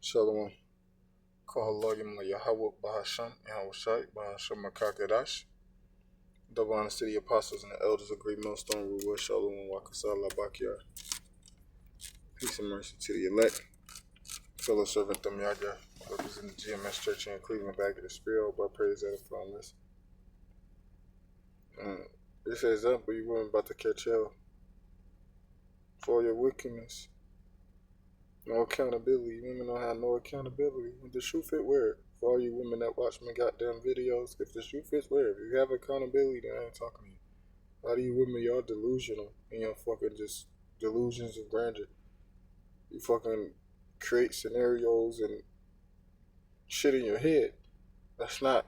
Shalom. Kohalogim la Yahweh Bahasham, Yahushai, Bahasham Makakadash. Double honors to the apostles and the elders of Great Millstone, Ruwa, Shalom, and Wakasala Bakyar. Peace and mercy to the elect. Fellow servant Yaga, representing the GMS Church in Cleveland, back at the Spirit, by praise that from this. This example, you weren't about to catch hell for your wickedness. No accountability. Women don't have no accountability. When the shoe fit, wear it. For all you women that watch my goddamn videos, if the shoe fits, wear it. If you have accountability, then I ain't talking to you. A lot of you women, y'all delusional in your fucking just delusions of grandeur. You fucking create scenarios and shit in your head. That's not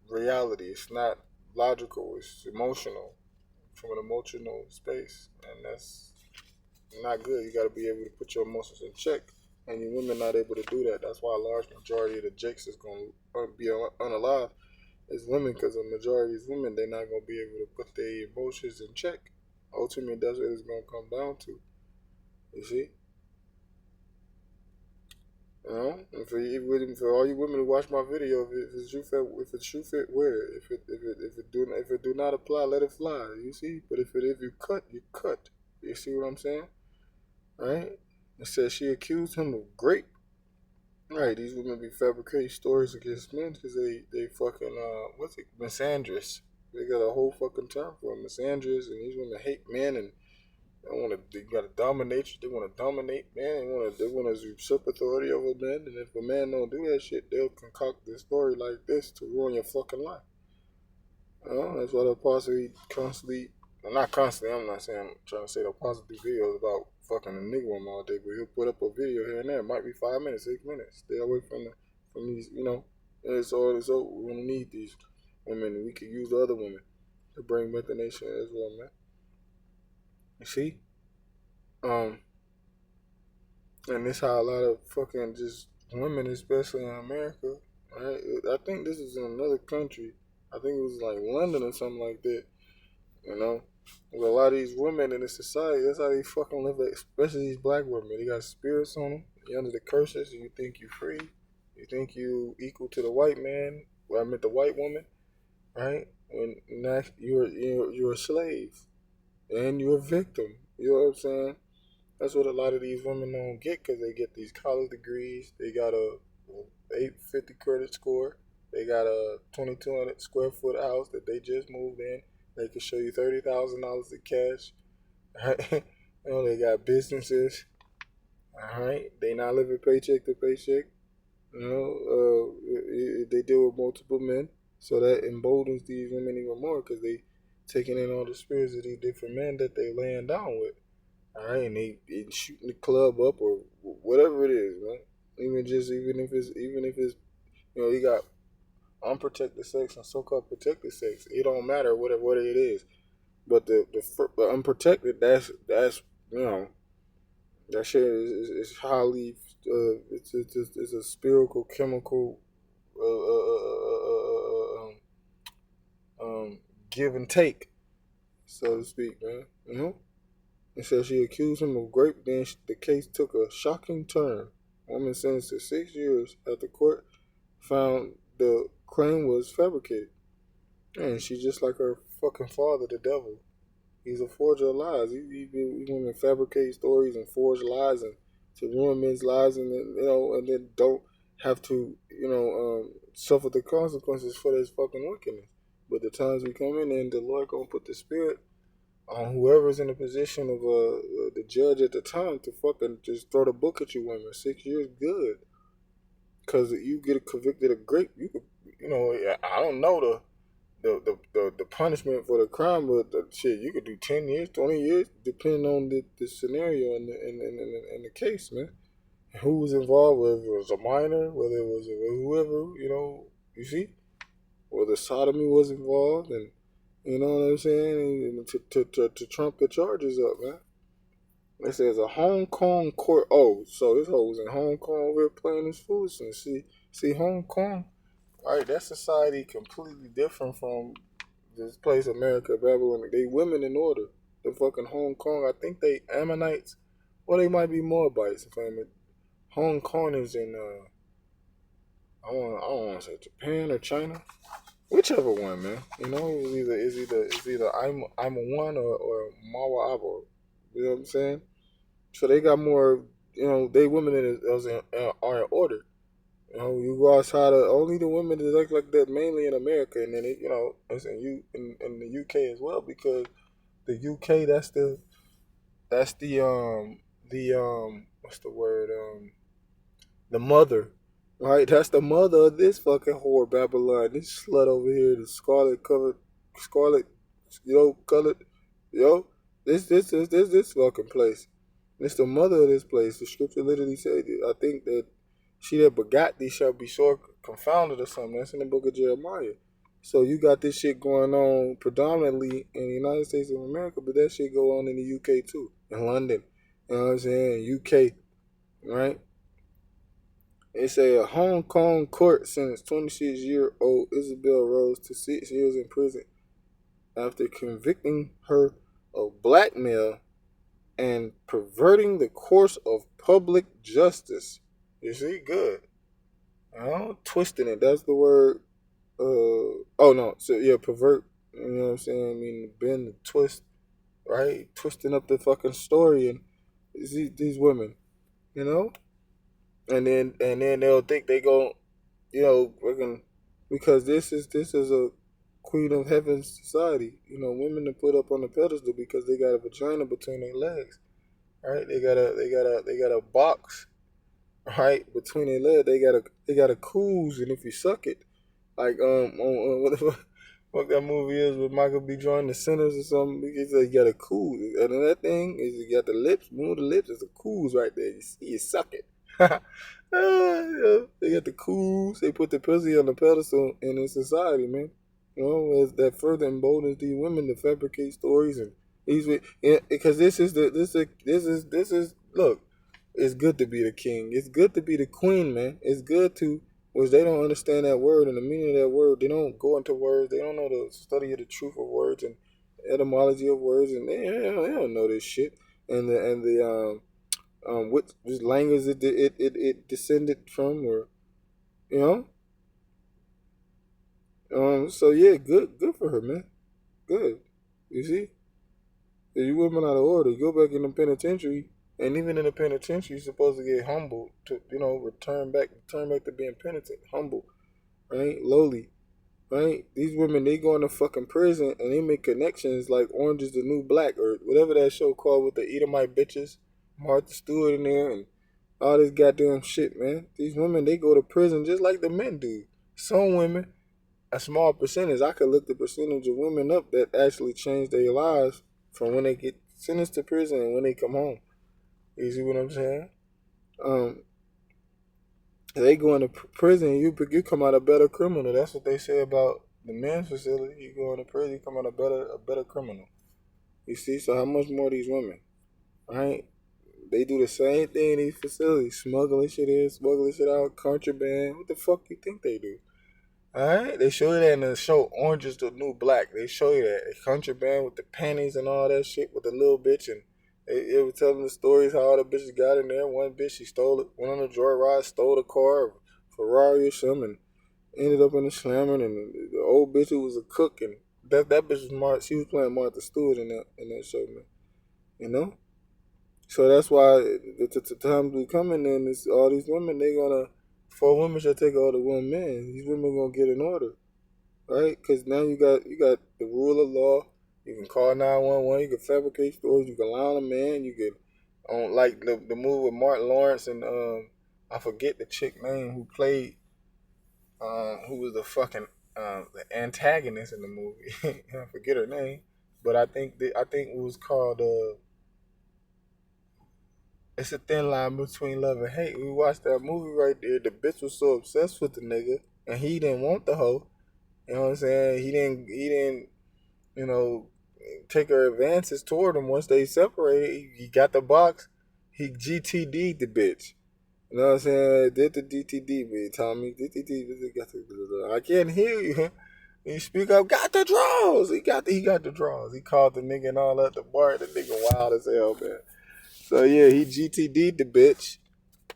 reality. It's not logical. It's emotional from an emotional space, and that's not good. You got to be able to put your emotions in check, and you women not able to do that. That's why a large majority of the jakes is going to be unalived is women, because a majority is women. They're not going to be able to put their emotions in check. Ultimately, that's what it's going to come down to. You see? You know, and for all you women who watch my video, if it's shoe fit, wear it. If it do not apply, let it fly. You see? But if you cut, you cut. You see what I'm saying? Right? It says she accused him of rape. Right, these women be fabricating stories against men because they fucking what's it, misandrous. They got a whole fucking term for it, misandrous, and these women hate men and they got to dominate. They want to dominate men. They want to usurp authority over men. And if a man don't do that shit, they'll concoct this story like this to ruin your fucking life. That's why the apostle constantly, well, not constantly. I'm not saying I'm trying to say the apostle do videos about fucking a nigga woman all day, but he'll put up a video here and there. It might be 5 minutes, 6 minutes. Stay away from these. It's all. We're gonna need these women. We could use the other women to bring back the nation as well, man. You see? And this how a lot of fucking just women, especially in America, right? I think this is in another country. I think it was like London or something like that. You know, with a lot of these women in the society, that's how they fucking live. Especially these black women, they got spirits on them. You're under the curses. You think you free. You think you equal to the white man. Well, I meant the white woman, right? When you're a slave and you're a victim. You know what I'm saying? That's what a lot of these women don't get, because they get these college degrees. They got a 850 credit score. They got a 2,200 square foot house that they just moved in. They can show you $30,000 in cash. Right? They got businesses. All right, they not living paycheck to paycheck. They deal with multiple men, so that emboldens these women even more, because they taking in all the spirits of these different men that they laying down with. All right, and they shooting the club up or whatever it is, man. Even if it's you got unprotected sex and so-called protected sex. It don't matter what it is, but the unprotected, that's that shit is highly it's a spherical chemical give and take, so to speak, man. And so she accused him of rape. Then the case took a shocking turn. Woman sentenced to 6 years after court found the claim was fabricated. And she's just like her fucking father, the devil. He's a forger of lies. He women fabricate stories and forge lies and to ruin men's lives, and then and then don't have to suffer the consequences for this fucking wickedness. But the times we come in, and the Lord gonna put the spirit on whoever's in the position of the judge at the time to fucking just throw the book at you women. 6 years, good. Because you get convicted of rape, you could, I don't know the punishment for the crime, but the shit, you could do 10 years, 20 years, depending on the scenario and the case, man. Who was involved, whether it was a minor, whether it was whoever, you see, whether sodomy was involved, and you know what I'm saying, and to trump the charges up, man. It says a Hong Kong court. Oh, so this hoe was in Hong Kong over here playing this foolishness. See, Hong Kong. All right, that society completely different from this place, America, Babylon. They women in order. The fucking Hong Kong, I think they Ammonites, or they might be Moabites, if I'm Hong Kong is in I don't want to say Japan or China, whichever one, man. You know, it's either I'm a one or Mawa Abo. You know what I'm saying? So they got more. You know, they women are in order. You know, you go outside of only the women that look like that mainly in America, and then it's in the UK as well because the UK that's the what's the word the mother, right? That's the mother of this fucking whore Babylon. This slut over here, the scarlet, colored, yo. This fucking place. It's the mother of this place. The scripture literally said, I think that she that begot thee shall be sore confounded or something. That's in the book of Jeremiah. So you got this shit going on predominantly in the United States of America, but that shit go on in the UK too, in London. You know what I'm saying? UK, right? They say a Hong Kong court sentenced 26-year-old Isabel Rose to 6 years in prison after convicting her of blackmail and perverting the course of public justice. You see, good. Twisting it. That's the word. Oh no. So yeah, pervert. You know what I'm saying? I mean, bend, twist, right? Twisting up the fucking story and these women. You know, and then they'll think they go, fucking, because this is a queen of heaven society. You know, women are put up on the pedestal because they got a vagina between their legs, right? They got a box, right, between their legs. They got a coos, and if you suck it, like what the fuck that movie is with Michael B. Jordan, The Sinners or something. Because you got a coos, and then that thing is you got the lips, move the lips. It's a coos right there. You see, you suck it. They got the coos. They put the pussy on the pedestal in this society, man. You know, as that further emboldens these women to fabricate stories and these, because this is look. It's good to be the king. It's good to be the queen, man. It's good to, which they don't understand that word and the meaning of that word. They don't go into words. They don't know the study of the truth of words and etymology of words, and they don't know this shit. And what language it descended from, or you know. So yeah, good for her, man. Good. You see, if you women out of order, you go back in the penitentiary, and even in the penitentiary, you're supposed to get humble to, return back to being penitent, humble, right, lowly, right. These women, they go into fucking prison and they make connections like Orange is the New Black or whatever that show called with the Edomite bitches, Martha Stewart in there, and all this goddamn shit, man. These women, they go to prison just like the men do. Some women, a small percentage, I could look the percentage of women up that actually change their lives from when they get sentenced to prison and when they come home. You see what I'm saying? Um, they go into prison, you come out a better criminal. That's what they say about the men's facility. You go into prison, you come out a better criminal. You see, so how much more these women, right? They do the same thing in these facilities, smuggling shit in, smuggling shit out, contraband. What the fuck you think they do? Alright, they show you that in the show Orange is the New Black. They show you that contraband with the panties and all that shit with the little bitch, and they were telling the stories how all the bitches got in there. One bitch, she stole it, went on a joyride, stole a car, a Ferrari or something, and ended up in a slamming. And the old bitch who was a cook, and that bitch was She was playing Martha Stewart in that show, man. You know. So that's why the times we coming in, is all these women, they gonna, 4 women shall take all the 1 man. These women gonna get in order, right? Because now you got the rule of law. You can call 911. You can fabricate stories. You can lie on a man. You can, like the movie with Martin Lawrence and I forget the chick name who played, who was the fucking the antagonist in the movie. I forget her name, but I think it was called It's a thin line between love and hate. We watched that movie right there. The bitch was so obsessed with the nigga, and he didn't want the hoe. You know what I'm saying? He didn't, you know, take her advances toward him. Once they separated, he got the box. He GTD'd the bitch. You know what I'm saying? Did the DTD, man, Tommy? DTD. I can't hear you. You speak up. Got the draws. He got the draws. He called the nigga and all at the bar. The nigga wild as hell, man. So yeah, he GTD'd the bitch.